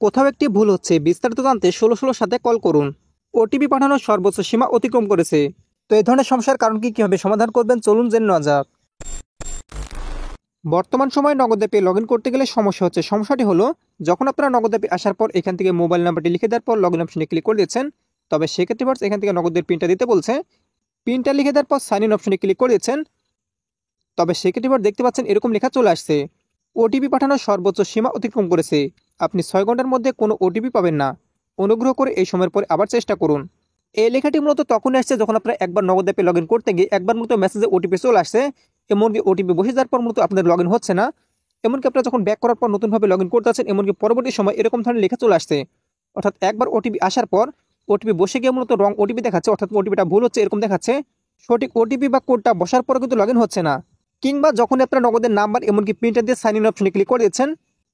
কোথাও একটি ভুল হচ্ছে, বিস্তারিত জানতে ১৬১৬ সাথে কল করুন। ওটিপি পাঠানোর সর্বোচ্চ সীমা অতিক্রম করেছে। তো এই ধরনের সমস্যার কারণ কি কিভাবে সমাধান করবেন চলুন জেনে নেওয়া যাক। বর্তমান সময়ে নগদ অ্যাপে লগ ইন করতে গেলে সমস্যা হচ্ছে। সমস্যাটি হলো, যখন আপনারা নগদ অ্যাপে আসার পর এখান থেকে মোবাইল নাম্বারটি লিখে দেওয়ার পর লগ ইন অপশনে ক্লিক করে দিচ্ছেন, তবে সেক্ষেত্রে ফার্স্ট এখান থেকে নগদের পিনটা দিতে বলছে। পিনটা লিখে দেওয়ার পর সাইন ইন অপশনে ক্লিক করে দিচ্ছেন, তবে সেক্ষেত্রে এবার দেখতে পাচ্ছেন এরকম লেখা চলে আসছে, ওটিপি পাঠানোর সর্বোচ্চ সীমা অতিক্রম করেছে। আপনি ৬ ঘন্টার মধ্যে কোনো ওটিপি পাবেন না। অনুগ্রহ করে এই সময়ের পরে আবার চেষ্টা করুন। এই লেখাটি মূলত তখনই আসছে যখন আপনারা একবার নগদ অ্যাপে লগ ইন করতে গিয়ে একবার মূলত মেসেজে ওটিপি চলে আসছে, এমনকি ওটিপি বসে যাওয়ার পর মূলত আপনাদের লগ ইন হচ্ছে না। এমনকি আপনারা যখন ব্যাক করার পর নতুনভাবে লগ ইন করতে আছেন, এমনকি পরবর্তী সময় এরকম ধরনের লেখা চলে আসছে। অর্থাৎ একবার ওটিপি আসার পর ওটিপি বসে গিয়ে মূলত রং ওটিপি দেখাচ্ছে, অর্থাৎ ওটিপিটা ভুল হচ্ছে এরকম দেখাচ্ছে। সঠিক ওটিপি বা কোডটা বসার পরে কিন্তু লগ ইন হচ্ছে না। কিংবা যখন আপনারা নগদের নাম্বার এমনকি প্রিন্টার দিয়ে সাইন ইন অপশনে ক্লিক করে দিচ্ছেন,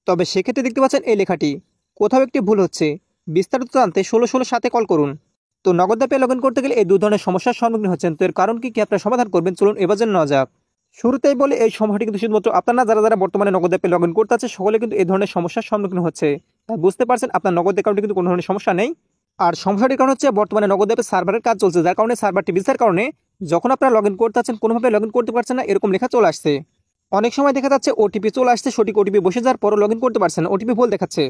তবে সেক্ষেত্রে দেখতে পাচ্ছেন এই লেখাটি, কোথাও একটি ভুল হচ্ছে, বিস্তারিত জানতে ১৬১৬ সাথে কল করুন। তো নগদ অ্যাপে লগ ইন করতে গেলে এই ২ ধরনের সমস্যার সম্মুখীন হচ্ছেন। তো এর কারণ কি আপনারা সমাধান করবেন চলুন এবার জেনে নেওয়া যাক। শুরুতেই বলে এই সমস্যাটি কিন্তু শুধুমাত্র আপনার না, যারা যারা বর্তমানে নগদ অ্যাপে লগ ইন করতে আছে সকলে কিন্তু এই ধরনের সমস্যার সম্মুখীন হচ্ছে। তাই বুঝতে পারছেন আপনার নগদ অ্যাকাউন্টে কিন্তু কোনো ধরনের সমস্যা নেই। আর সমস্যাটির কারণ হচ্ছে বর্তমানে নগদ অ্যাপে সার্ভারের কাজ চলছে, যার কারণে সার্ভারটি বিস্তার কারণে যখন আপনারা লগ ইন করতে আছেন কোনোভাবে লগ ইন করতে পারছেন না, এরকম লেখা চলে আসছে। অনেক সময় দেখা যাচ্ছে ওটিপি চলে আসছে, সঠিক ওটিপি বসে যাওয়ার পরও লগ ইন করতে পারছেন না, ওটিপি ভুল দেখাচ্ছে।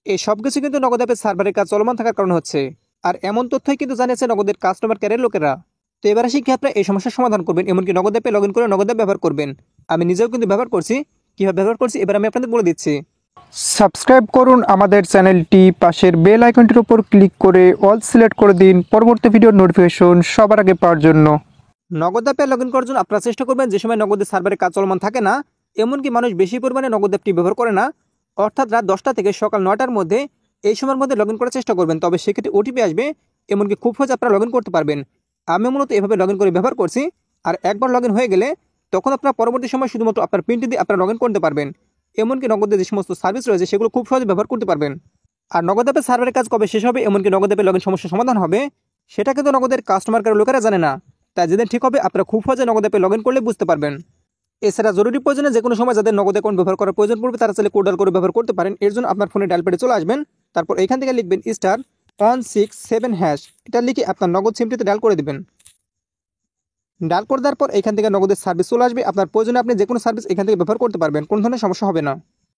এই সব কিছু কিন্তু নগদ অ্যাপের সার্ভারের কাজ চলমান থাকার কারণে হচ্ছে। আর এমন তথ্যই কিন্তু জানিয়েছে নগদের কাস্টমার কেয়ারের লোকেরা। তো এবার আসি আপনারা এই সমস্যার সমাধান করবেন, এমনকি নগদ অ্যাপে লগ ইন করে নগদ অ্যাপ ব্যবহার করবেন। আমি নিজেও কিন্তু ব্যবহার করছি, কীভাবে ব্যবহার করছি এবার আমি আপনাদের বলে দিচ্ছি। সাবস্ক্রাইব করুন আমাদের চ্যানেলটি, পাশের বেল আইকনটির উপর ক্লিক করে অল সিলেক্ট করে দিন পরবর্তী ভিডিওর নোটিফিকেশন সবার আগে পাওয়ার জন্য। নগদ অ্যাপে লগ ইন করার জন্য আপনারা চেষ্টা করবেন যে সময় নগদের সার্ভারে কাজ চলমান থাকে না, এমনকি মানুষ বেশি পরিমাণে নগদ অ্যাপটি ব্যবহার করে না, অর্থাৎ রাত ১০টা থেকে সকাল ৯টার মধ্যে এই সময়ের মধ্যে লগ ইন করার চেষ্টা করবেন। তবে সেক্ষেত্রে ওটিপি আসবে, এমনকি খুব সহজে আপনারা লগ ইন করতে পারবেন। আমি মূলত এভাবে লগ ইন করে ব্যবহার করছি। আর একবার লগ ইন হয়ে গেলে তখন আপনারা পরবর্তী সময় শুধুমাত্র আপনার পিনটি দিয়ে আপনারা লগ ইন করতে পারবেন। এমনকি নগদের যে সমস্ত সার্ভিস রয়েছে সেগুলো খুব সহজে ব্যবহার করতে পারবেন। আর নগদ অ্যাপের সার্ভারের কাজ কবে শেষ হবে, এমনকি নগদ অ্যাপে লগ ইন সমস্যার সমাধান হবে, সেটা কিন্তু নগদের কাস্টমার কেয়ার লোকেরা জানে না। তাই যেদিন ঠিক হবে আপনারা খুব সহজে নগদ অ্যাপে লগ ইন করলে বুঝতে পারবেন। এছাড়া জরুরি প্রয়োজনে যে কোনো সময় যাদের নগদ অ্যাকাউন্ট ব্যবহার করার প্রয়োজন পড়বে তারা চাইলে কোড ডায়াল করে ব্যবহার করতে পারেন। এর জন্য আপনার ফোনে ডায়াল প্যাডে চলে আসবেন, তারপর এখান থেকে লিখবেন *167#। এটা লিখে আপনার নগদ সিমটিতে ডায়াল করে দেবেন। ডায়াল করে দেওয়ার পর এখান থেকে নগদের সার্ভিস চলে আসবে। আপনার প্রয়োজনে আপনি যে কোনো সার্ভিস এখান থেকে ব্যবহার করতে পারবেন, কোনো ধরনের সমস্যা হবে না।